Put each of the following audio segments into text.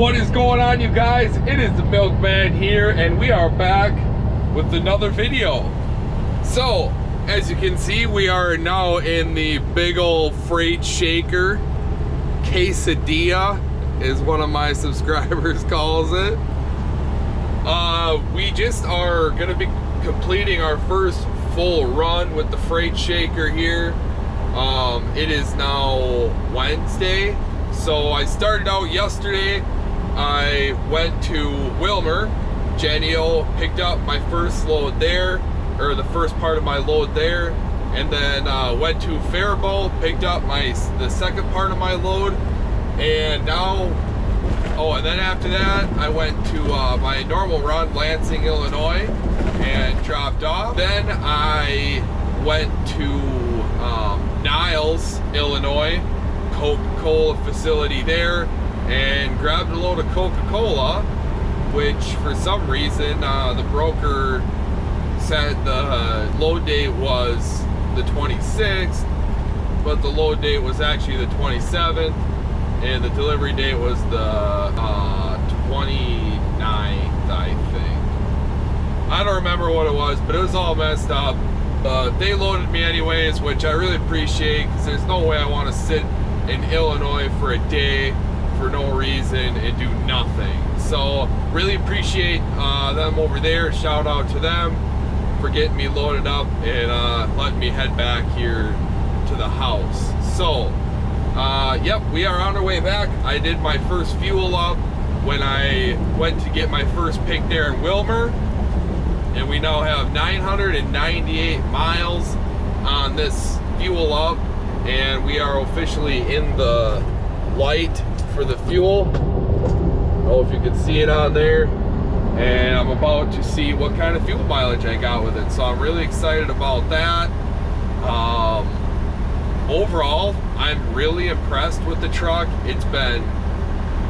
What is going on, you guys? It is the Milkman here, and we are back with another video. So, as you can see, we are now in the big old freight shaker. Quesadilla is one of my subscribers calls it. We just are going to be completing our first full run with the freight shaker here. It is now Wednesday. So I started out yesterday. I went to Wilmer, Genio, picked up my first load there, or the first part of my load there, and then went to Faribault, picked up the second part of my load, and now, and then after that, I went to my normal run, Lansing, Illinois, and dropped off. Then I went to Niles, Illinois, Coca-Cola facility there, and grabbed a load of Coca-Cola, which for some reason the broker said the load date was the 26th, but the load date was actually the 27th, and the delivery date was the 29th, I think. I don't remember what it was, but it was all messed up. They loaded me anyways, which I really appreciate, because there's no way I want to sit in Illinois for a day for no reason and do nothing. So really appreciate them over there. Shout out to them for getting me loaded up and letting me head back here to the house. So yep, we are on our way back. I did my first fuel up when I went to get my first pick there in Wilmer, and we now have 998 miles on this fuel up, and we are officially in the light for the fuel. I don't know if you can see it on there, and I'm about to see what kind of fuel mileage I got with it, so I'm really excited about that. Overall, I'm really impressed with the truck. It's been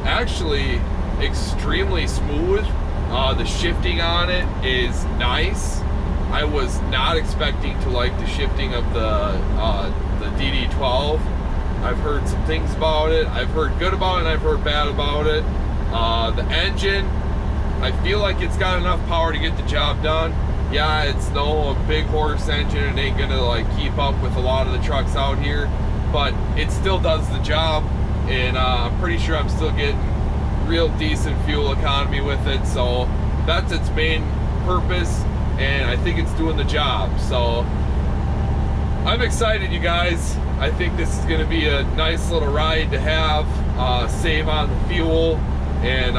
actually extremely smooth. The shifting on it is nice. I was not expecting to like the shifting of the DD12. I've heard some things about it. I've heard good about it and I've heard bad about it. The engine, I feel like it's got enough power to get the job done. Yeah, it's no big horse engine. It ain't gonna like keep up with a lot of the trucks out here, but it still does the job, and I'm pretty sure I'm still getting real decent fuel economy with it. So that's its main purpose, and I think it's doing the job. So I'm excited, you guys. I think this is going to be a nice little ride to have, save on the fuel, and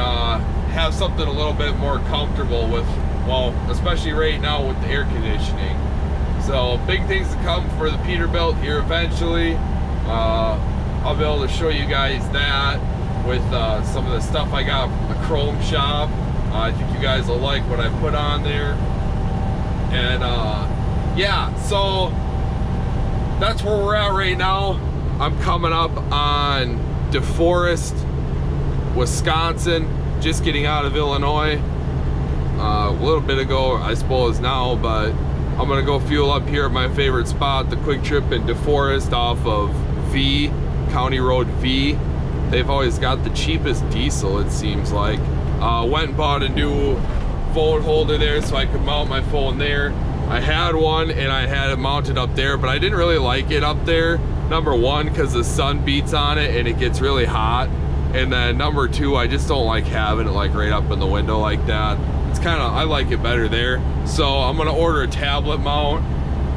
have something a little bit more comfortable with, well, especially right now with the air conditioning. So big things to come for the Peterbilt here eventually. I'll be able to show you guys that with some of the stuff I got from the Chrome shop. I think you guys will like what I put on there. And yeah, so that's where we're at right now. I'm coming up on DeForest, Wisconsin, just getting out of Illinois a little bit ago, I suppose now, but I'm gonna go fuel up here at my favorite spot, the Quick Trip in DeForest off of V, County Road V. They've always got the cheapest diesel, it seems like. Went and bought a new phone holder there so I could mount my phone there. I had one and I had it mounted up there, but I didn't really like it up there. Number one, because the sun beats on it and it gets really hot. And then number two, I just don't like having it like right up in the window like that. It's kind of, I like it better there. So I'm gonna order a tablet mount.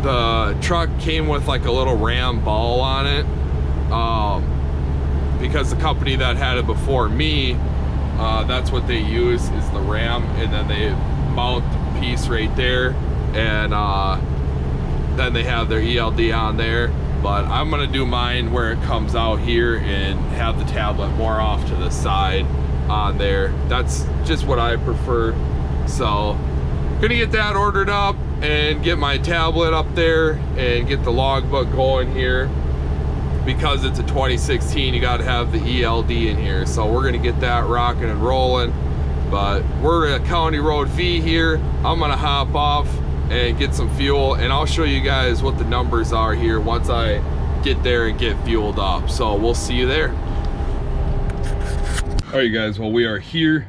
The truck came with like a little Ram ball on it. Because the company that had it before me, that's what they use, is the Ram, and then they mount the piece right there, and then they have their ELD on there. But I'm gonna do mine where it comes out here and have the tablet more off to the side on there. That's just what I prefer. So gonna get that ordered up and get my tablet up there and get the logbook going here. Because it's a 2016, you got to have the ELD in here. So we're going to get that rocking and rolling. But we're at County Road V here. I'm going to hop off and get some fuel, and I'll show you guys what the numbers are here once I get there and get fueled up. So we'll see you there. All right, guys, well, we are here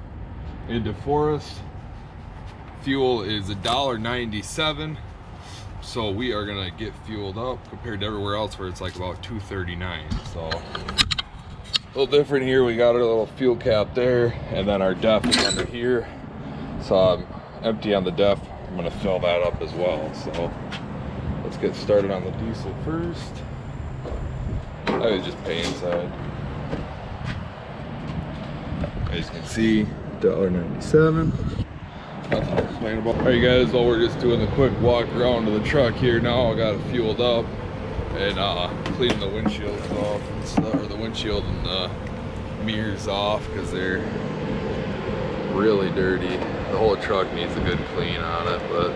in DeForest. Fuel is $1.97, so we are gonna get fueled up compared to everywhere else where it's like about $2.39. So a little different here. We got our little fuel cap there, and then our def is under here. So I'm empty on the def. I'm gonna fill that up as well. So let's get started on the diesel first. I would just pay inside. As you can see, $1.97. Nothing to complain about. All right, guys, well, we're just doing the quick walk around to the truck here now. I got it fueled up and cleaning the windshields off and stuff, or the windshield and the mirrors off because they're really dirty. The whole truck needs a good clean on it, but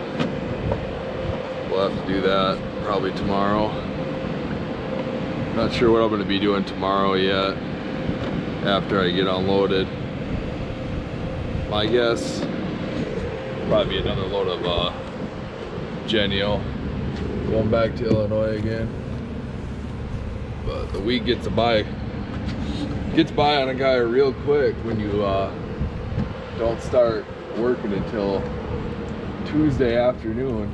we'll have to do that probably tomorrow. Not sure what I'm going to be doing tomorrow yet after I get unloaded. My guess, probably be another load of Genio. Going back to Illinois again. But the week gets by on a guy real quick when you don't start working until Tuesday afternoon,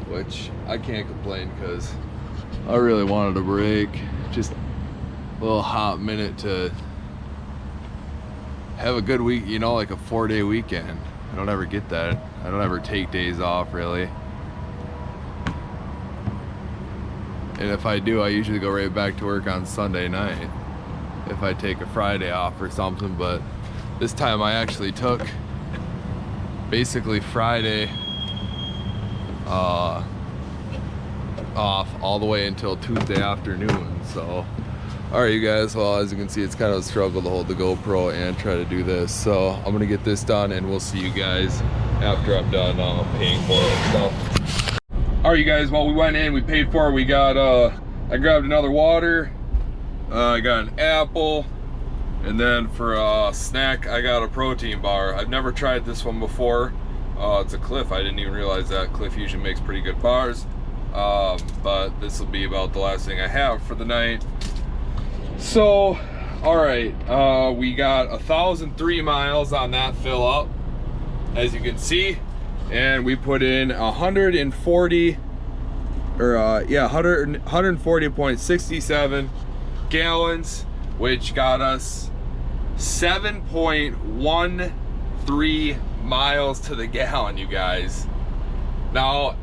which I can't complain because I really wanted a break. Just a little hot minute to have a good week, you know, like a 4-day weekend. I don't ever get that. I don't ever take days off really. And if I do, I usually go right back to work on Sunday night if I take a Friday off or something. But this time I actually took basically Friday off all the way until Tuesday afternoon. So all right, you guys, well, as you can see, it's kind of a struggle to hold the GoPro and try to do this. So I'm gonna get this done and we'll see you guys after I'm done paying for it and stuff. All right, you guys, well, we went in, we paid for it. We got, I grabbed another water, I got an apple, and then for a snack, I got a protein bar. I've never tried this one before. It's a Cliff. I didn't even realize that Cliff usually makes pretty good bars. But this will be about the last thing I have for the night. So, all right, we got 1,003 miles on that fill up, as you can see, and we put in 140.67 gallons, which got us 7.13 miles to the gallon, you guys. Now,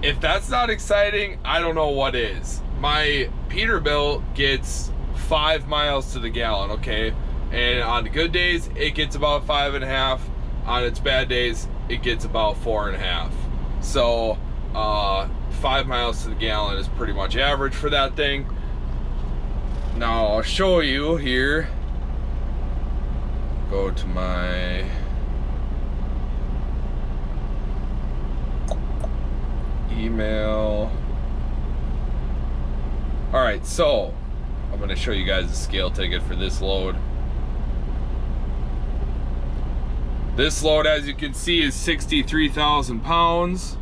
if that's not exciting, I don't know what is. My Peterbilt gets 5 miles to the gallon, okay? And on the good days, it gets about 5.5. On its bad days, it gets about 4.5. So, 5 miles to the gallon is pretty much average for that thing. Now, I'll show you here. Go to my email. All right, so I'm going to show you guys the scale ticket for this load. This load, as you can see, is 63,000 pounds.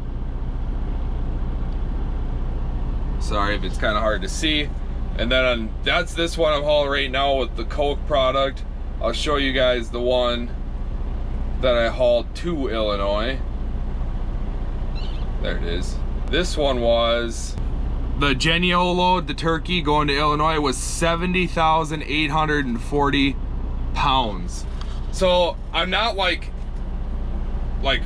Sorry if it's kind of hard to see. And then that's this one I'm hauling right now with the Coke product. I'll show you guys the one that I hauled to Illinois. There it is. This one was the Genio load, the turkey going to Illinois, was 70,840 pounds. So I'm not like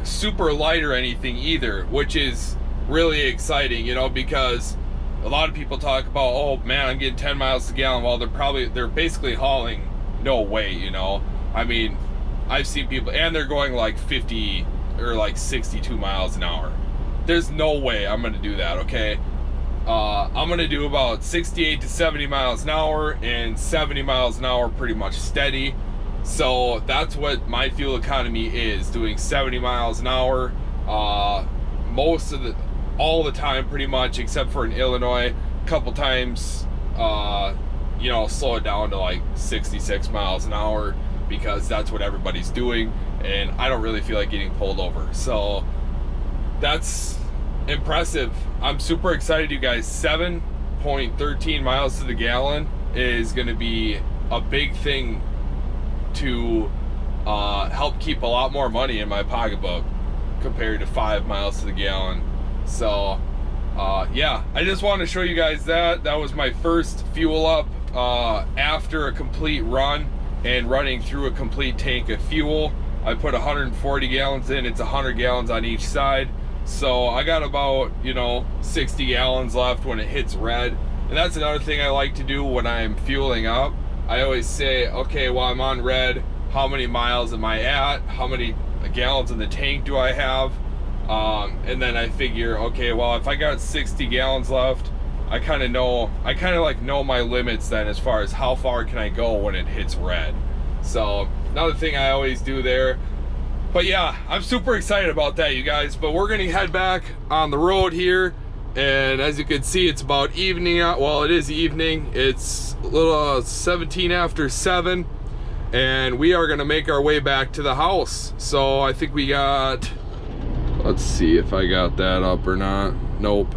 super light or anything either, which is really exciting, you know, because a lot of people talk about, oh man, I'm getting 10 miles to the gallon. Well, they're basically hauling no weight, you know. I mean, I've seen people, and they're going like 50 or like 62 miles an hour. There's no way I'm gonna do that, okay? I'm gonna do about 68 to 70 miles an hour and 70 miles an hour pretty much steady. So that's what my fuel economy is, doing 70 miles an hour all the time pretty much, except for in Illinois. A couple times, you know, slow it down to like 66 miles an hour because that's what everybody's doing, and I don't really feel like getting pulled over. So that's impressive. I'm super excited, you guys. 7.13 miles to the gallon is going to be a big thing to help keep a lot more money in my pocketbook compared to 5 miles to the gallon. So yeah, I just wanted to show you guys that. That was my first fuel up after a complete run and running through a complete tank of fuel. I put 140 gallons in. It's 100 gallons on each side. So I got about, 60 gallons left when it hits red. And that's another thing I like to do when I'm fueling up. I always say, okay, well, I'm on red. How many miles am I at? How many gallons in the tank do I have? And then I figure, okay, well, if I got 60 gallons left, I kind of know my limits then as far as how far can I go when it hits red. So another thing I always do there. But yeah, I'm super excited about that, you guys. But we're gonna head back on the road here, and as you can see, it's about evening. Well, it is evening. It's a little 17 after 7, and we are gonna make our way back to the house. So I think we got, let's see if I got that up or not. Nope.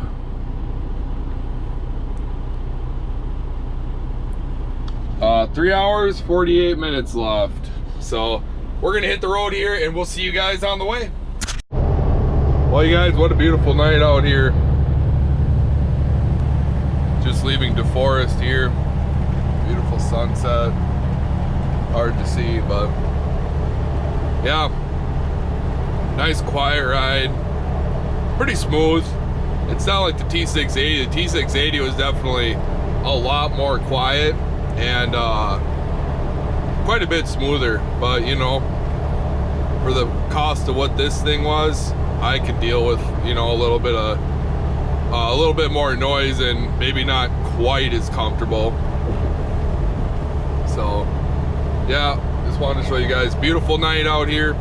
Uh, 3 hours, 48 minutes left. So we're gonna hit the road here, and we'll see you guys on the way. Well, you guys, what a beautiful night out here. Just leaving DeForest here. Beautiful sunset. Hard to see, but yeah. Nice quiet ride. Pretty smooth. It's not like the T680. The T680 was definitely a lot more quiet and quite a bit smoother, but for the cost of what this thing was, I could deal with a little bit more noise and maybe not quite as comfortable. So yeah, just wanted to show you guys. Beautiful night out here.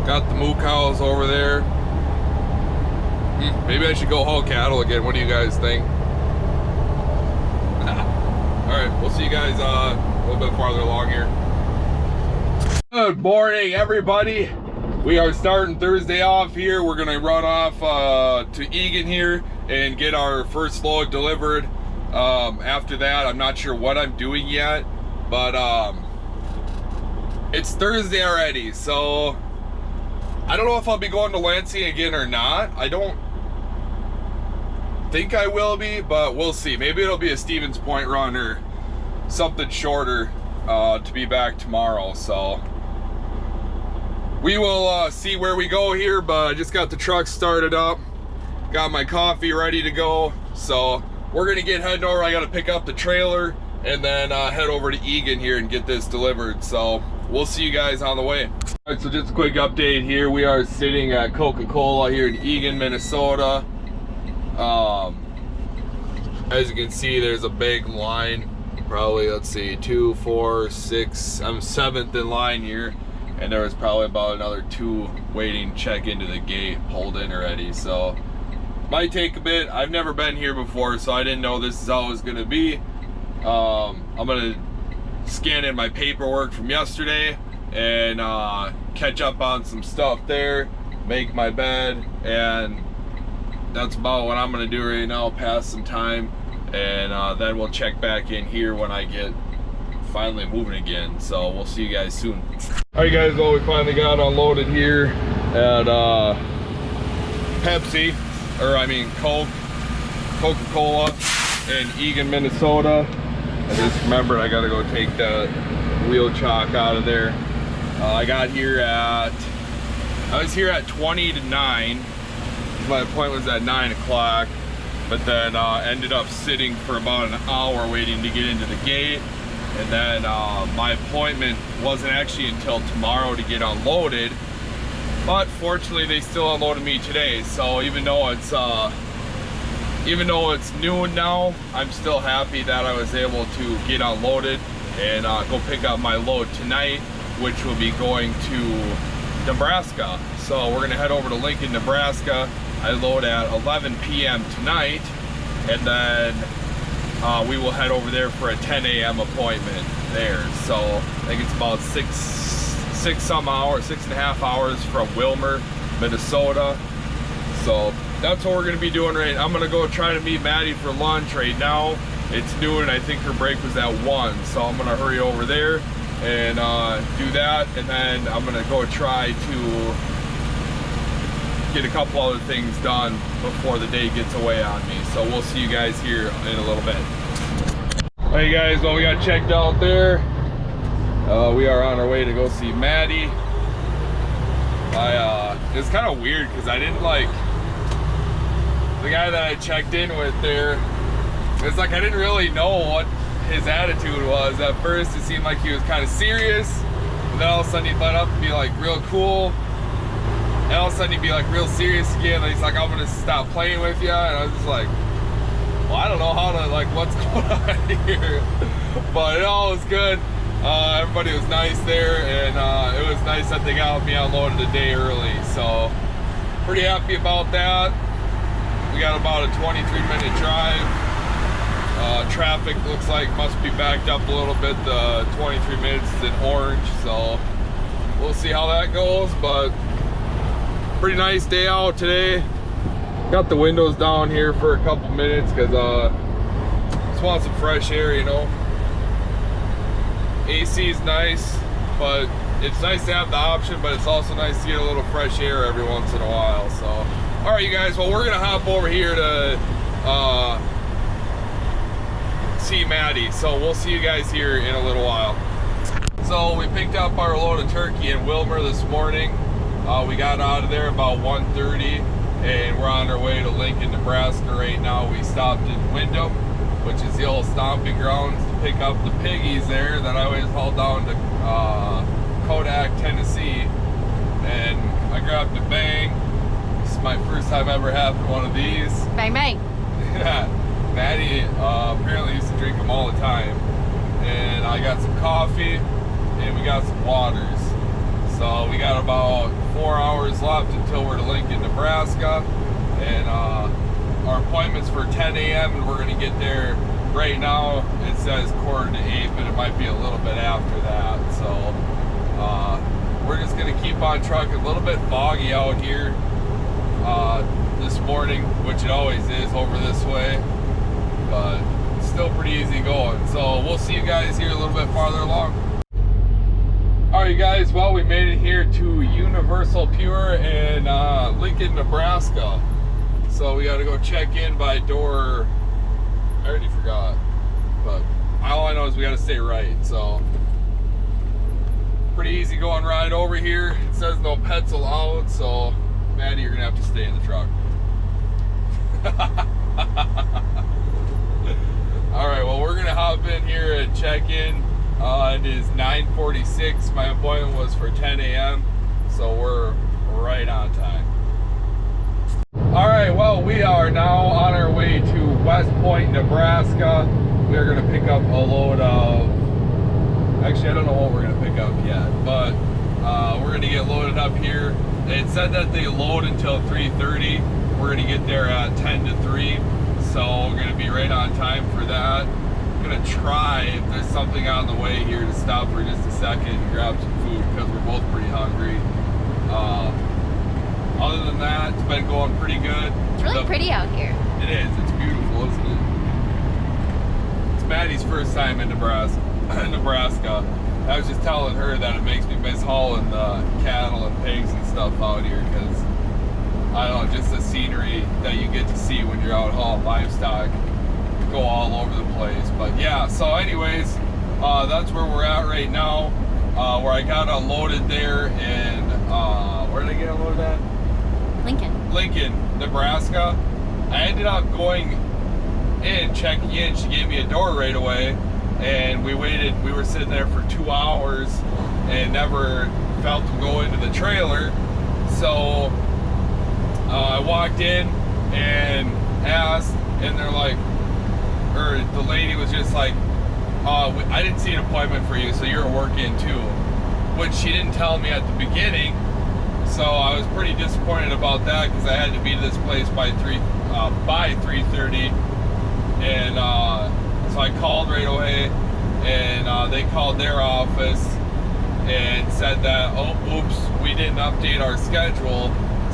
Got the moo cows over there. Maybe I should go haul cattle again. What do you guys think? All right, we'll see you guys a little bit farther along here. Good morning, everybody. We are starting Thursday off here. We're gonna run off to Egan here and get our first load delivered. After that, I'm not sure what I'm doing yet, but it's Thursday already, so I don't know if I'll be going to Lansing again or not. I don't think I will be, but we'll see. Maybe it'll be a Stevens Point run or something shorter to be back tomorrow. So we will see where we go here, but I just got the truck started up, got my coffee ready to go. So we're gonna get heading over. I gotta pick up the trailer and then head over to Egan here and get this delivered. So we'll see you guys on the way. All right, so just a quick update here. We are sitting at Coca-Cola here in Egan, Minnesota. As you can see, there's a big line. Probably, let's see, 2, 4, 6. I'm 7th in line here, and there was probably about another 2 waiting to check into the gate, pulled in already. So might take a bit. I've never been here before, so I didn't know this is how it was gonna be. I'm gonna scan in my paperwork from yesterday and catch up on some stuff there, make my bed, and that's about what I'm gonna do right now. Pass some time, and then we'll check back in here when I get finally moving again. So we'll see you guys soon. All right, guys, well, we finally got unloaded here at Coca-Cola in Egan, Minnesota. I just remembered I gotta go take that wheel chock out of there. I was here at 20 to 9. My appointment was at 9 o'clock, but then ended up sitting for about an hour waiting to get into the gate. And then my appointment wasn't actually until tomorrow to get unloaded, but fortunately they still unloaded me today. So even though it's noon now, I'm still happy that I was able to get unloaded and go pick up my load tonight, which will be going to Nebraska. So we're gonna head over to Lincoln, Nebraska. I load at 11 p.m. tonight, and then we will head over there for a 10 a.m. appointment there. So I think it's about 6.5 hours from Wilmer, Minnesota. So that's what we're gonna be doing right now. I'm gonna go try to meet Maddie for lunch right now. It's noon, I think her break was at 1, so I'm gonna hurry over there and do that, and then I'm gonna go try to get a couple other things done before the day gets away on me. So we'll see you guys here in a little bit. Hey guys, well, we got checked out there. We are on our way to go see Maddie. It's kind of weird because I didn't like the guy that I checked in with there. It's like I didn't really know what his attitude was. At first it seemed like he was kind of serious, and then all of a sudden he'd let up and be like real cool, and all of a sudden he'd be like real serious again. And he's like, I'm gonna stop playing with you, and I was just like, well, I don't know how to, like, what's going on here. But it all was good. Everybody was nice there, and it was nice that they got me unloaded a day early, so pretty happy about that. We got about a 23-minute drive. Traffic looks like must be backed up a little bit. The 23 minutes is in orange, so we'll see how that goes. But pretty nice day out today. Got the windows down here for a couple minutes because just want some fresh air, you know. AC is nice, but it's nice to have the option, but it's also nice to get a little fresh air every once in a while. So, all right, you guys, well, we're gonna hop over here to see Maddie. So we'll see you guys here in a little while. So we picked up our load of turkey in Wilmer this morning. We got out of there about 1:30, and we're on our way to Lincoln, Nebraska right now. We stopped in Windham, which is the old stomping grounds, to pick up the piggies there that I always haul down to Kodak, Tennessee. And I grabbed a Bang. This is my first time ever having one of these. Bang, bang. Yeah, Maddie apparently used to drink them all the time. And I got some coffee, and we got some waters. So we got about 4 hours left until we're to Lincoln, Nebraska. And our appointment's for 10 a.m. and we're gonna get there. Right now it says 7:45, but it might be a little bit after that. So we're just gonna keep on trucking. A little bit foggy out here this morning, which it always is over this way, but still pretty easy going. So we'll see you guys here a little bit farther along. All right, guys, well, we made it here to Universal Pure in Lincoln, Nebraska. So we got to go check in by door, I already forgot, but all I know is we got to stay right. So pretty easy going ride over here. It says no pets allowed, so Maddie, you're gonna have to stay in the truck. All right, well, we're gonna hop in here and check in. It is 9:46. My appointment was for 10 a.m. so we're right on time. All right, well, we are now on our way to West Point, Nebraska. We are going to pick up a load of, actually, I don't know what we're going to pick up yet, but we're going to get loaded up here. It said that they load until 3:30. We're going to get there at 10 to 3, so we're going to be right on time for that. I'm going to try, if there's something on the way here, to stop for just a second and grab some food because we're both pretty hungry. Other than that, it's been going pretty good. It's really pretty out here. It is. It's beautiful, isn't it? It's Maddie's first time in Nebraska. I was just telling her that it makes me miss hauling the cattle and pigs and stuff out here because, I don't know, just the scenery that you get to see when you're out hauling livestock go all over the place. But yeah, so anyways, that's where we're at right now, where I got unloaded there in, where did I get unloaded at? Lincoln, Nebraska. I ended up going in, checking in. She gave me a door right away, and we waited. We were sitting there for 2 hours and never felt to go into the trailer. So I walked in and asked, and they're like, or the lady was just like, I didn't see an appointment for you, so you're working too, which she didn't tell me at the beginning. So I was pretty disappointed about that because I had to be to this place by 3:30, and so I called right away, and they called their office and said that, oh, oops, we didn't update our schedule,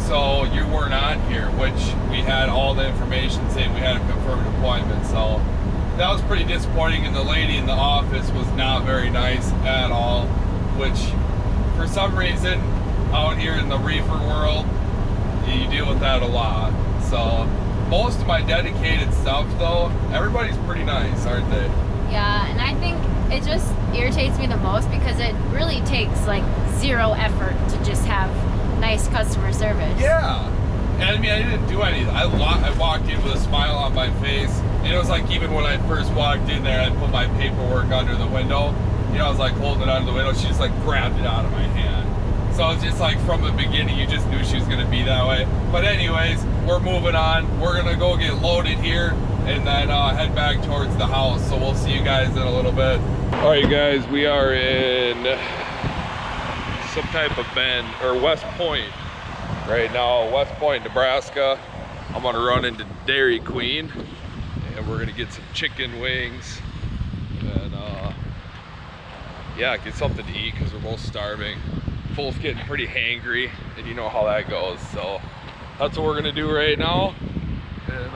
so you weren't on here, which we had all the information saying we had a confirmed appointment. So that was pretty disappointing, and the lady in the office was not very nice at all, which for some reason out here in the reefer world you deal with that a lot. So most of my dedicated stuff though, everybody's pretty nice, aren't they? Yeah, and I think it just irritates me the most because it really takes like zero effort to just have nice customer service. Yeah. And I mean, I didn't do anything. I walked in with a smile on my face. And it was like, even when I first walked in there, I put my paperwork under the window. You know, I was like holding it under the window. She just like grabbed it out of my hand. So it's just like from the beginning, you just knew she was going to be that way. But anyways, we're moving on. We're going to go get loaded here and then head back towards the house. So we'll see you guys in a little bit. All right, guys, we are in some type of bend, or West Point right now. West Point, Nebraska. I'm gonna run into Dairy Queen and we're gonna get some chicken wings and yeah, get something to eat because we're both starving, both getting pretty hangry, and you know how that goes. So that's what we're gonna do right now, and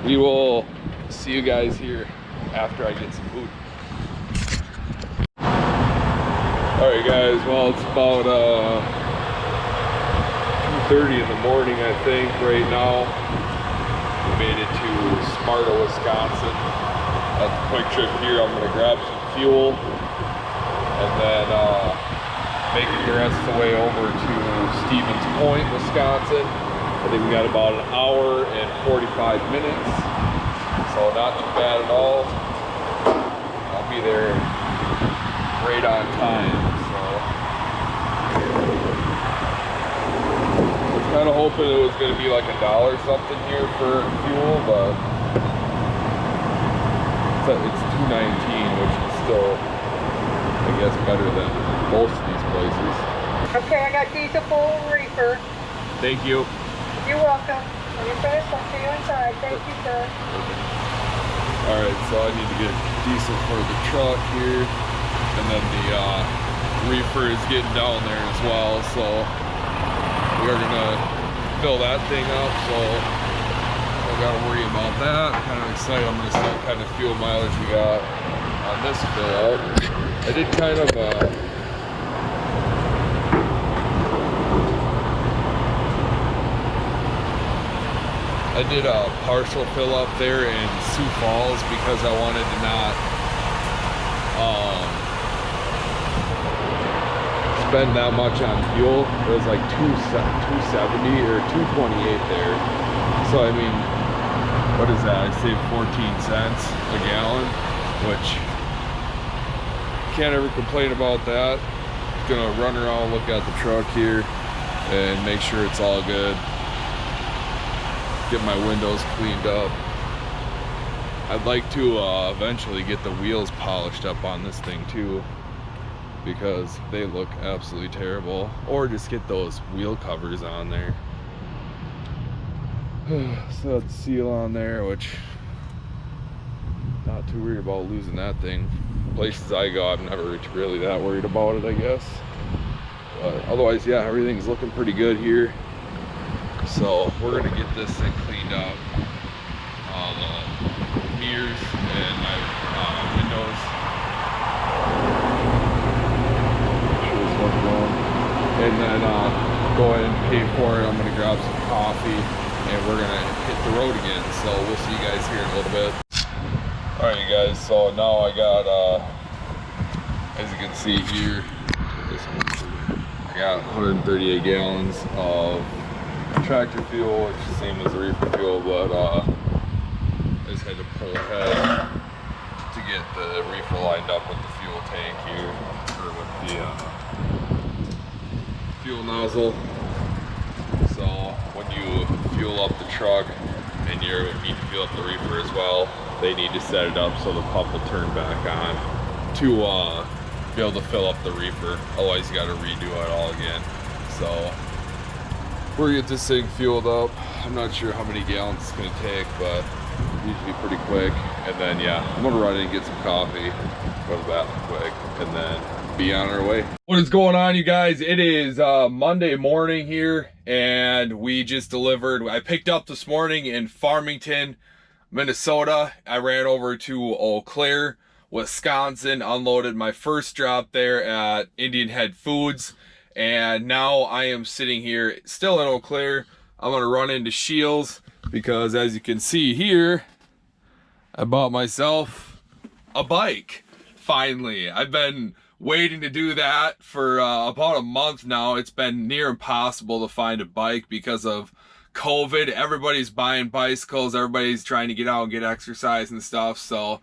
we will see you guys here after I get some food. All right, guys, well, it's about 2:30 in the morning, I think, right now. We made it to Sparta, Wisconsin. That's a quick trip here. I'm gonna grab some fuel and then make it the rest of the way over to Stevens Point, Wisconsin. I think we got about an hour and 45 minutes, so not too bad at all. I'll be there right on time. Kind of hoping it was going to be like $1 something here for fuel, but it's $2.19, which is still, I guess, better than most of these places. Okay, I got diesel full reefer. Thank you. You're welcome. When you're finished, I'll see you inside. Thank you, sir. All right, so I need to get diesel for the truck here, and then the reefer is getting down there as well, so we're gonna fill that thing up, so I don't gotta worry about that. I'm kind of excited. I'm gonna see what kind of fuel mileage we got on this fill up. I did kind of a partial fill up there in Sioux Falls because I wanted to not spend that much on fuel. It was like 270 or 228 there. So I mean, what is that? I saved 14 cents a gallon, which can't ever complain about that. Gonna run around, look at the truck here, and make sure it's all good. Get my windows cleaned up. I'd like to eventually get the wheels polished up on this thing too, because they look absolutely terrible, or just get those wheel covers on there. So that's the seal on there, which not too worried about losing that thing. Places I go, I'm never really that worried about it, I guess. But otherwise, yeah, everything's looking pretty good here. So we're gonna get this thing cleaned up. The mirrors and my windows. And then go ahead and pay for it. I'm gonna grab some coffee and we're gonna hit the road again. So we'll see you guys here in a little bit. All right, you guys, so now I got as you can see here, I got 138 gallons of tractor fuel, which is the same as the reefer fuel, but I just had to pull ahead to get the reefer lined up with the fuel tank here, or with the fuel nozzle. So when you fuel up the truck and you need to fuel up the reefer as well, they need to set it up so the pump will turn back on to be able to fill up the reefer. Otherwise you got to redo it all again. So we're gonna get this thing fueled up. I'm not sure how many gallons it's gonna take, but usually pretty quick. And then yeah, I'm gonna run in and get some coffee, go to the bathroom quick, and then be on our way. What is going on, you guys? It is Monday morning here, and we just delivered. I picked up this morning in Farmington Minnesota. I ran over to Eau Claire, Wisconsin, unloaded my first drop there at Indian Head Foods, and now I am sitting here still in Eau Claire. I'm gonna run into Shields because, as you can see here, I bought myself a bike. Finally, I've been waiting to do that for about a month now. It's been near impossible to find a bike because of COVID. Everybody's buying bicycles, everybody's trying to get out and get exercise and stuff. So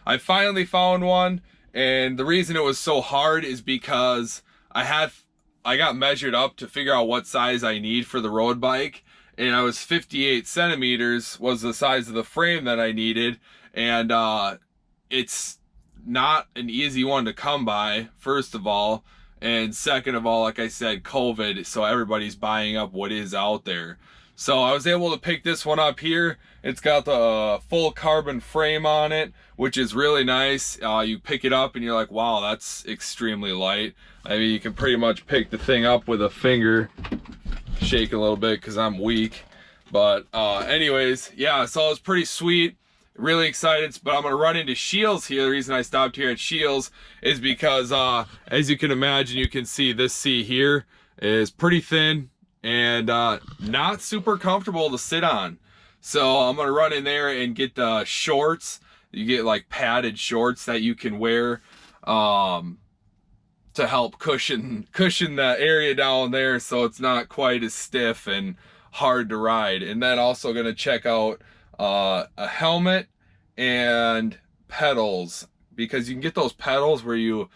I finally found one, and the reason it was so hard is because I got measured up to figure out what size I need for the road bike, and I was 58 centimeters was the size of the frame that I needed, and it's not an easy one to come by, first of all, and second of all, like I said, COVID, so everybody's buying up what is out there. So I was able to pick this one up here. It's got the full carbon frame on it, which is really nice. You pick it up and you're like, wow, that's extremely light. I mean, you can pretty much pick the thing up with a finger, shake a little bit because I'm weak. But anyways, yeah, so it's pretty sweet. Really excited, but I'm gonna run into Shields here. The reason I stopped here at Shields is because as you can imagine, you can see this seat here is pretty thin and not super comfortable to sit on. So I'm gonna run in there and get the shorts. You get like padded shorts that you can wear to help cushion the area down there so it's not quite as stiff and hard to ride. And then also gonna check out a helmet and pedals, because you can get those pedals where you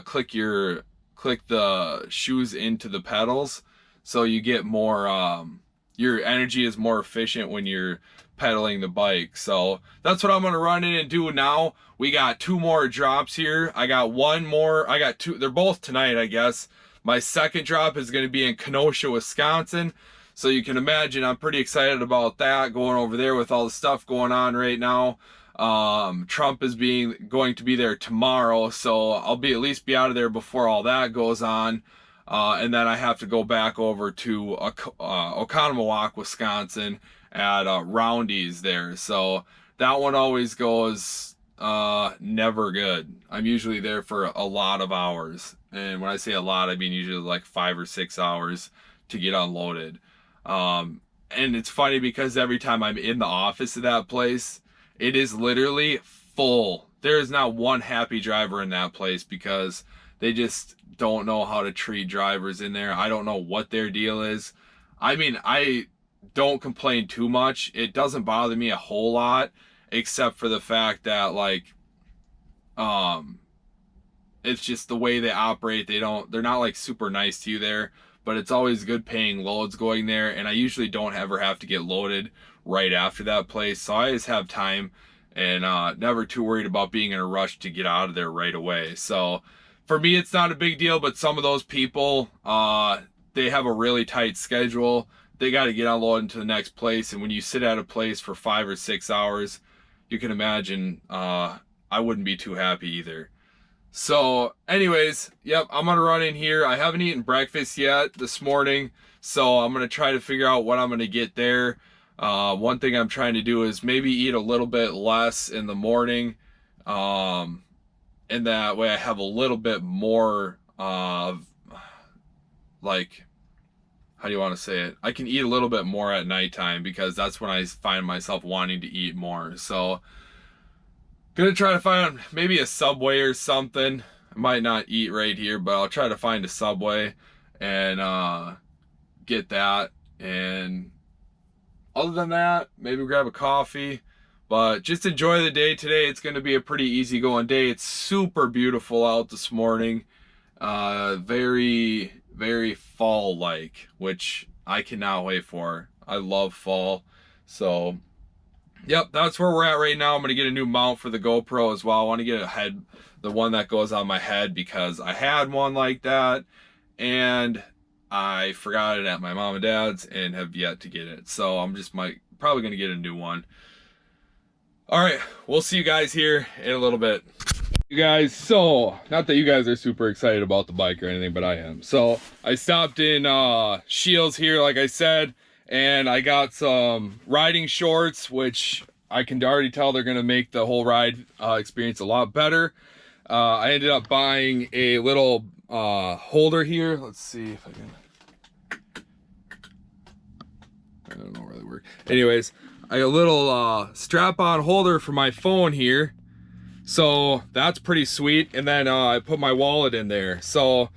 click the shoes into the pedals, so you get more your energy is more efficient when you're pedaling the bike. So that's what I'm gonna run in and do now. We got 2 more drops here. I got 1 more. I got 2. They're both tonight, I guess. My second drop is gonna be in Kenosha, Wisconsin. So you can imagine I'm pretty excited about that, going over there with all the stuff going on right now. Trump is going to be there tomorrow, so I'll at least be out of there before all that goes on. And then I have to go back over to Oconomowoc, Wisconsin at Roundy's there. So that one always goes never good. I'm usually there for a lot of hours. And when I say a lot, I mean usually like 5 or 6 hours to get unloaded. And it's funny because every time I'm in the office of that place, it is literally full. There is not one happy driver in that place because they just don't know how to treat drivers in there. I don't know what their deal is. I mean, I don't complain too much. It doesn't bother me a whole lot, except for the fact that like, it's just the way they operate. They're not like super nice to you there. But it's always good paying loads going there, and I usually don't ever have to get loaded right after that place, so I always have time and never too worried about being in a rush to get out of there right away. So for me, it's not a big deal, but some of those people, they have a really tight schedule. They got to get unloaded into the next place, and when you sit at a place for 5 or 6 hours, you can imagine I wouldn't be too happy either. So anyways, yep, I'm gonna run in here. I haven't eaten breakfast yet this morning, so I'm gonna try to figure out what I'm gonna get there. One thing I'm trying to do is maybe eat a little bit less in the morning, and that way I have a little bit more of like, how do you want to say it? I can eat a little bit more at nighttime because that's when I find myself wanting to eat more. So gonna try to find maybe a Subway or something. I might not eat right here, but I'll try to find a Subway and get that. And other than that, maybe grab a coffee. But just enjoy the day today. It's gonna be a pretty easygoing day. It's super beautiful out this morning. Very, very fall-like, which I cannot wait for. I love fall. So yep, that's where we're at right now. I'm gonna get a new mount for the GoPro as well. I want to get the one that goes on my head, because I had one like that and I forgot it at my mom and dad's and have yet to get it. So I'm just probably gonna get a new one. All right, we'll see you guys here in a little bit. You guys, so not that you guys are super excited about the bike or anything, but I am. So I stopped in Shields here, like I said, and I got some riding shorts, which I can already tell they're gonna make the whole ride experience a lot better. I ended up buying a little holder here. Let's see if I can. I don't know where they work. Anyways, I got a little strap-on holder for my phone here. So that's pretty sweet. And then I put my wallet in there. So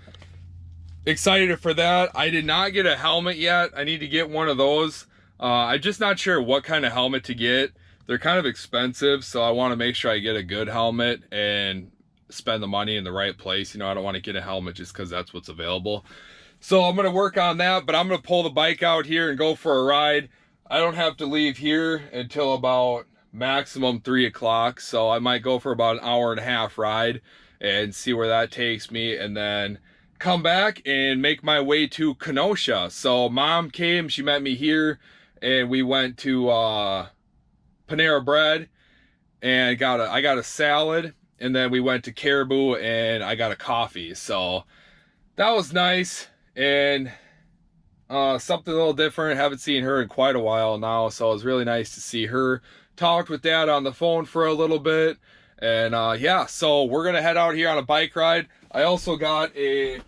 excited for that. I did not get a helmet yet. I need to get one of those. I'm just not sure what kind of helmet to get. They're kind of expensive, so I want to make sure I get a good helmet and spend the money in the right place. You know, I don't want to get a helmet just because that's what's available. So I'm going to work on that, but I'm going to pull the bike out here and go for a ride. I don't have to leave here until about maximum 3 o'clock, so I might go for about an hour and a half ride and see where that takes me, and then come back and make my way to Kenosha. So Mom came, she met me here, and we went to Panera Bread and I got a salad, and then we went to Caribou and I got a coffee. So that was nice, and something a little different. Haven't seen her in quite a while now, so it was really nice to see her. Talked with Dad on the phone for a little bit, and yeah, so we're gonna head out here on a bike ride. I also got a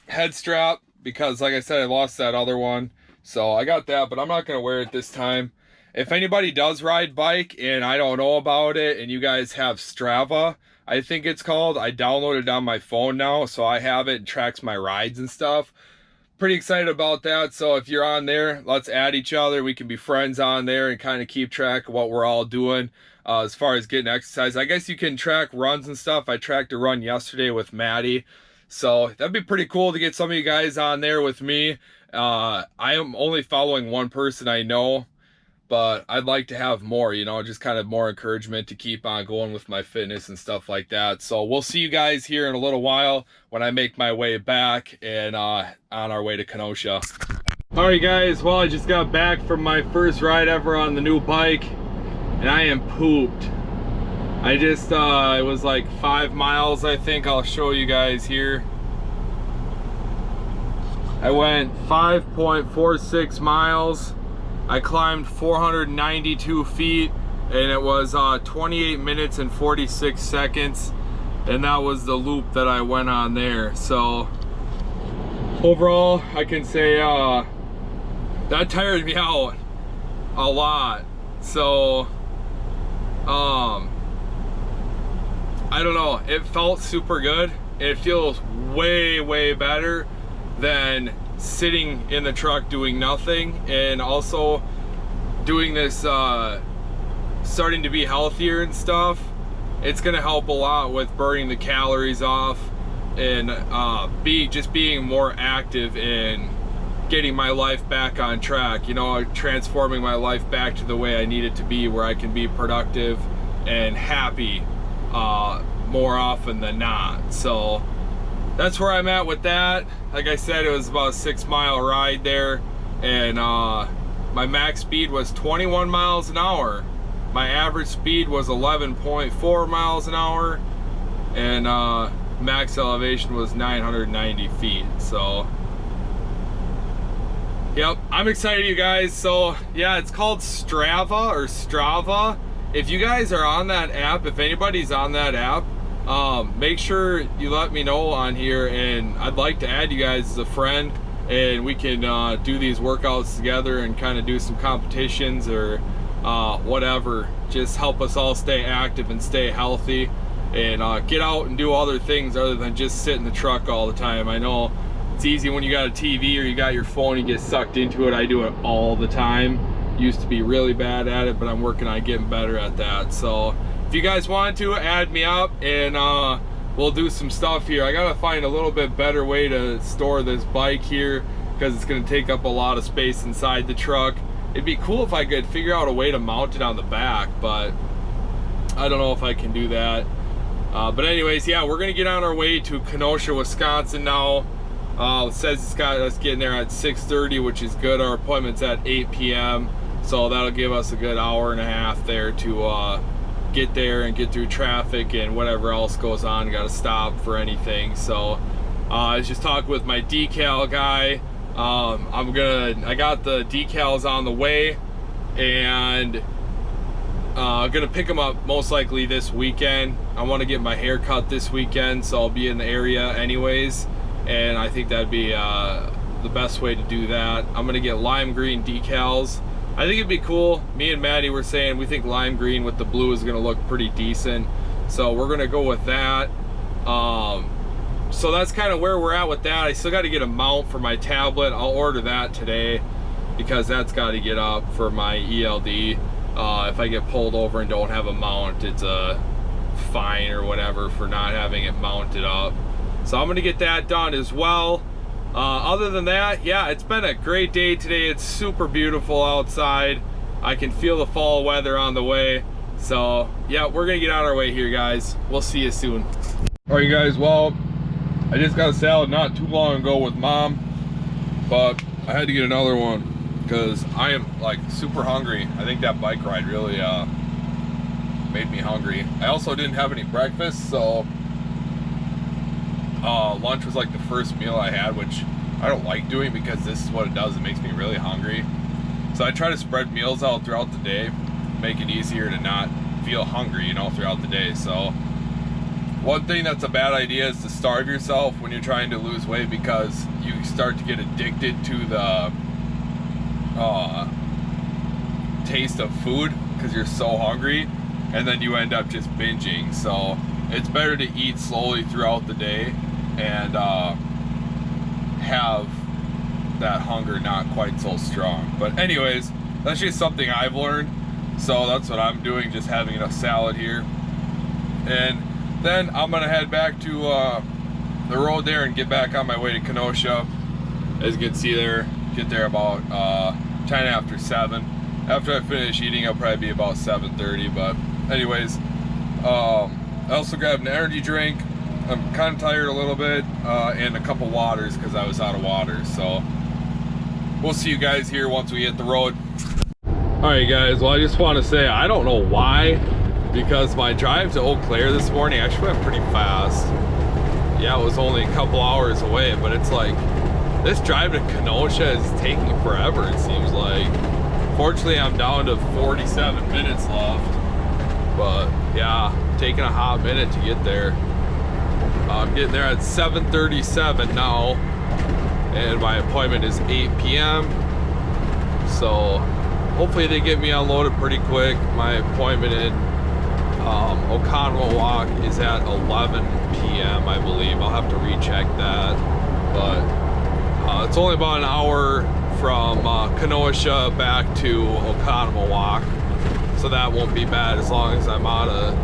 head strap because, like I said, I lost that other one, so I got that, but I'm not gonna wear it this time. If anybody does ride bike and I don't know about it, and you guys have Strava, I think it's called, I downloaded it on my phone now, so I have it. It tracks my rides and stuff. Pretty excited about that. So if you're on there, let's add each other. We can be friends on there and kind of keep track of what we're all doing as far as getting exercise. I guess you can track runs and stuff. I tracked a run yesterday with Maddie, so that'd be pretty cool to get some of you guys on there with me. I am only following one person I know, but I'd like to have more, you know, just kind of more encouragement to keep on going with my fitness and stuff like that. So we'll see you guys here in a little while when I make my way back and on our way to Kenosha. All right, guys, well, I just got back from my first ride ever on the new bike, and I am pooped. I just, it was like 5 miles, I think. I'll show you guys here. I went 5.46 miles. I climbed 492 feet, and it was 28 minutes and 46 seconds, and that was the loop that I went on there. So overall, I can say that tired me out a lot. So I don't know, it felt super good. It feels way better than sitting in the truck doing nothing, and also doing this starting to be healthier and stuff. It's gonna help a lot with burning the calories off and just being more active and getting my life back on track, you know, transforming my life back to the way I need it to be, where I can be productive and happy more often than not. So that's where I'm at with that. Like I said, it was about a 6 mile ride there, and my max speed was 21 miles an hour. My average speed was 11.4 miles an hour, and max elevation was 990 feet. So yep, I'm excited, you guys. So yeah, it's called Strava or Strava. If you guys are on that app, if anybody's on that app, make sure you let me know on here, and I'd like to add you guys as a friend, and we can do these workouts together and kind of do some competitions or whatever. Just help us all stay active and stay healthy, and get out and do other things other than just sit in the truck all the time. I know it's easy when you got a TV or you got your phone, you get sucked into it. I do it all the time. Used to be really bad at it, but I'm working on getting better at that. So if you guys want to, add me up, and we'll do some stuff here. I gotta find a little bit better way to store this bike here, because it's gonna take up a lot of space inside the truck. It'd be cool if I could figure out a way to mount it on the back, but I don't know if I can do that. But anyways, yeah, we're gonna get on our way to Kenosha, Wisconsin now. It says it's got us getting there at 6:30, which is good. Our appointment's at 8 p.m. So that'll give us a good hour and a half there to get there and get through traffic and whatever else goes on. Got to stop for anything. So I was just talking with my decal guy. I got the decals on the way, and Gonna pick them up most likely this weekend. I want to get my hair cut this weekend, so I'll be in the area anyways, and I think that'd be the best way to do that. I'm gonna get lime green decals. I think it'd be cool. Me and Maddie were saying we think lime green with the blue is gonna look pretty decent, so we're gonna go with that. So that's kind of where we're at with that. I still got to get a mount for my tablet. I'll order that today because that's got to get up for my ELD. If I get pulled over and don't have a mount, it's a fine or whatever for not having it mounted up. So I'm gonna get that done as well. Other than that, yeah, it's been a great day today. It's super beautiful outside. I can feel the fall weather on the way. So yeah, we're gonna get on our way here, guys. We'll see you soon. All right, guys, well, I just got a salad not too long ago with Mom, but I had to get another one because I am like super hungry. I think that bike ride really made me hungry. I also didn't have any breakfast, so lunch was like the first meal I had, which I don't like doing because this is what it does. It makes me really hungry. So I try to spread meals out throughout the day, make it easier to not feel hungry, you know, throughout the day. So one thing that's a bad idea is to starve yourself when you're trying to lose weight, because you start to get addicted to the taste of food because you're so hungry, and then you end up just binging. So it's better to eat slowly throughout the day and have that hunger not quite so strong. But anyways, that's just something I've learned, so that's what I'm doing, just having a salad here. And then I'm gonna head back to the road there and get back on my way to Kenosha. As you can see there, get there about 10 after 7. After I finish eating, I'll probably be about 7:30. But anyways, I also grabbed an energy drink. I'm kind of tired a little bit, and a couple waters because I was out of water. So we'll see you guys here once we hit the road. All right, guys, well, I just want to say I don't know why, because my drive to Eau Claire this morning actually went pretty fast. Yeah, it was only a couple hours away, but it's like this drive to Kenosha is taking forever, it seems like. Fortunately, I'm down to 47 minutes left, but yeah, taking a hot minute to get there. I'm getting there at 7:37 now, and my appointment is 8 p.m. So hopefully they get me unloaded pretty quick. My appointment in Oconomowoc is at 11 p.m. I believe. I'll have to recheck that, but it's only about an hour from Kenosha back to Oconomowoc, so that won't be bad as long as I'm out of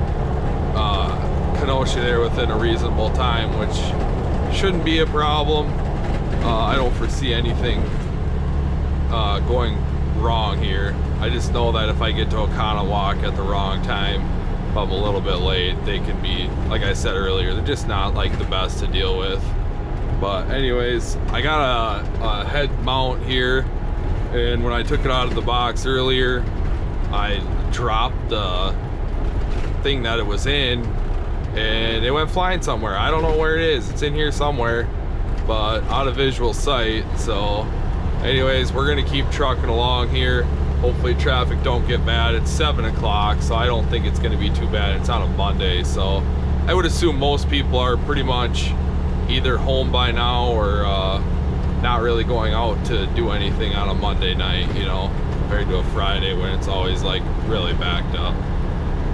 Kenosha there within a reasonable time, which shouldn't be a problem. I don't foresee anything going wrong here. I just know that if I get to Oconomowoc at the wrong time, if I'm a little bit late, they can be, like I said earlier, they're just not like the best to deal with. But anyways, I got a head mount here, and when I took it out of the box earlier, I dropped the thing that it was in, and it went flying somewhere. I don't know where it is. It's in here somewhere, but out of visual sight. So anyways, we're gonna keep trucking along here. Hopefully traffic don't get bad. It's 7 o'clock, so I don't think it's gonna be too bad. It's on a Monday, so I would assume most people are pretty much either home by now or not really going out to do anything on a Monday night, you know, compared to a Friday when it's always like really backed up.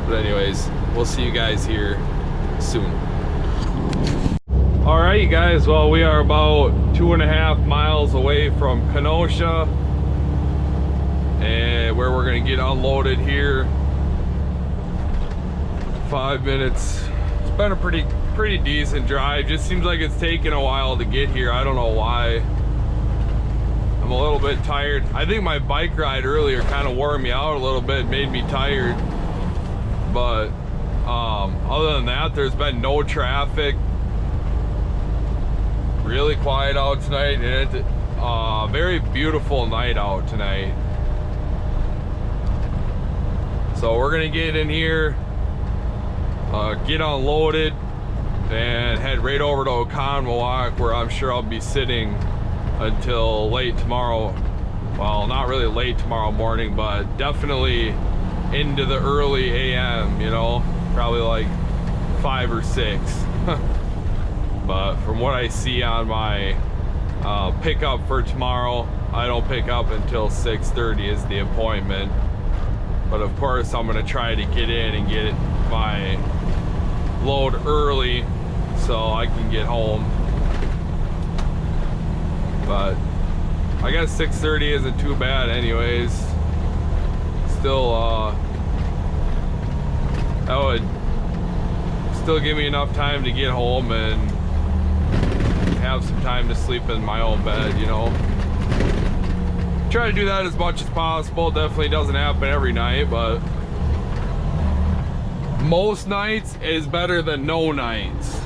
But anyways, we'll see you guys here soon. All right, you guys, well, we are about 2.5 miles away from Kenosha, and where we're gonna get unloaded here. 5 minutes. It's been a pretty decent drive. Just seems like it's taken a while to get here. I don't know why. I'm a little bit tired. I think my bike ride earlier kind of wore me out a little bit, made me tired. But other than that, there's been no traffic. Really quiet out tonight, and it's a very beautiful night out tonight. So we're gonna get in here, get unloaded, and head right over to Oconomowoc, where I'm sure I'll be sitting until late tomorrow. Well, not really late tomorrow morning, but definitely into the early AM, you know, probably like 5 or 6. But from what I see on my pickup for tomorrow, I don't pick up until 6:30 is the appointment. But of course I'm gonna try to get in and get my load early so I can get home. But I guess 6:30 isn't too bad anyways. Still that would still give me enough time to get home and have some time to sleep in my own bed, you know. Try to do that as much as possible. Definitely doesn't happen every night, but most nights is better than no nights.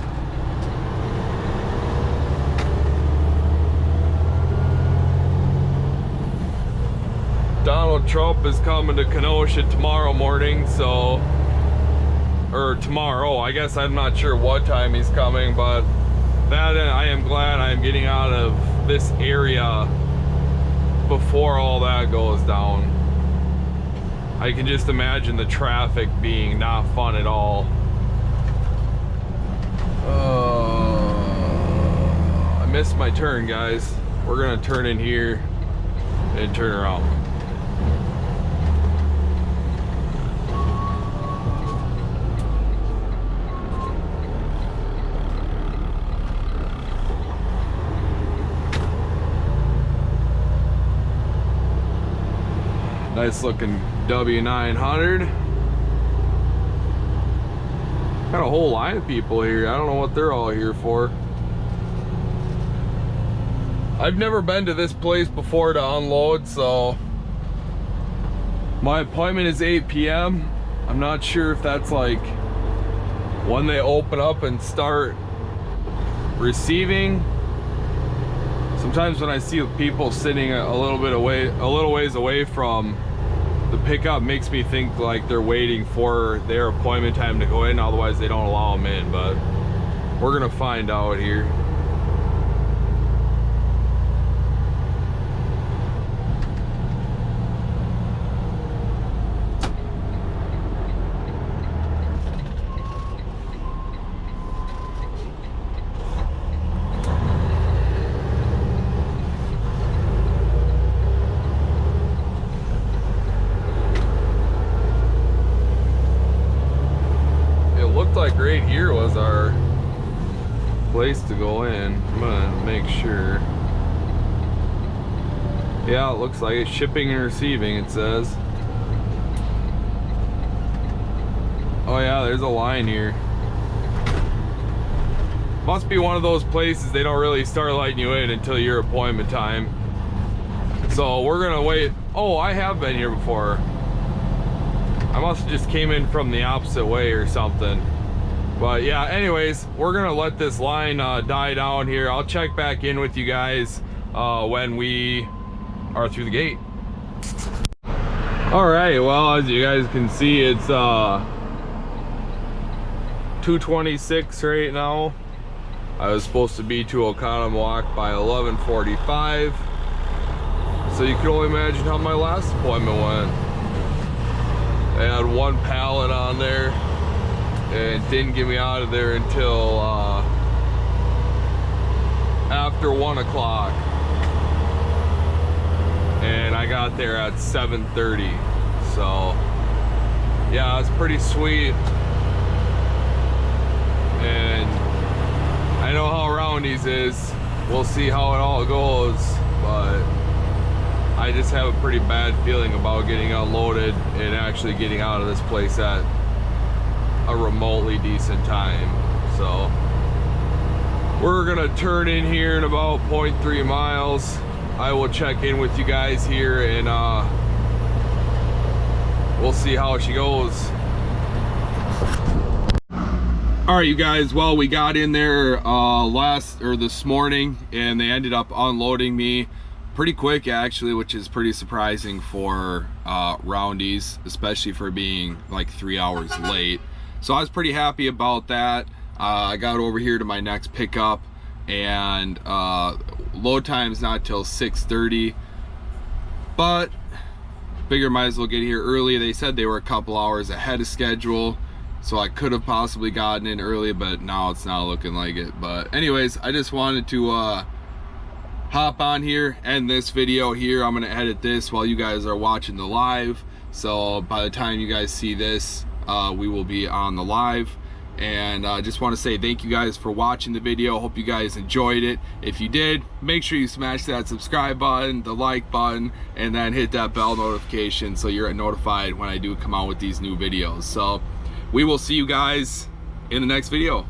Donald Trump is coming to Kenosha tomorrow morning, so, or tomorrow, I guess. I'm not sure what time he's coming, but that I am glad I'm getting out of this area before all that goes down. I can just imagine the traffic being not fun at all. I missed my turn, guys. We're gonna turn in here and turn around. Nice looking W900. Got a whole line of people here. I don't know what they're all here for. I've never been to this place before to unload, so my appointment is 8 p.m. I'm not sure if that's like when they open up and start receiving. Sometimes when I see people sitting a little ways away from the pickup, makes me think like they're waiting for their appointment time to go in, otherwise they don't allow them in, but we're gonna find out here. Like right here was our place to go in. I'm gonna make sure. Yeah, it looks like it's shipping and receiving, it says. Oh yeah, there's a line here. Must be one of those places they don't really start letting you in until your appointment time. So we're gonna wait. Oh, I have been here before. I must have just came in from the opposite way or something. But yeah, anyways, we're gonna let this line die down here. I'll check back in with you guys when we are through the gate. All right, well, as you guys can see, it's 2:26 right now. I was supposed to be to Oconomowoc by 11:45. So you can only imagine how my last appointment went. I had one pallet on there and didn't get me out of there until after 1 o'clock, and I got there at 7:30. So yeah, it's pretty sweet. And I know how Roundy's is. We'll see how it all goes, but I just have a pretty bad feeling about getting unloaded and actually getting out of this place at a remotely decent time. So we're gonna turn in here in about 0.3 miles. I will check in with you guys here and we'll see how she goes. All right, you guys, well, we got in there this morning, and they ended up unloading me pretty quick actually, which is pretty surprising for Roundy's, especially for being like 3 hours late. So I was pretty happy about that. I got over here to my next pickup, and load time is not till 6:30, but Figure might as well get here early. They said they were a couple hours ahead of schedule, so I could have possibly gotten in early, but now it's not looking like it. But anyways, I just wanted to hop on here, end this video here. I'm gonna edit this while you guys are watching the live, so by the time you guys see this, we will be on the live. And I just want to say thank you guys for watching the video. Hope you guys enjoyed it. If you did, make sure you smash that subscribe button, the like button, and then hit that bell notification so you're notified when I do come out with these new videos. So we will see you guys in the next video.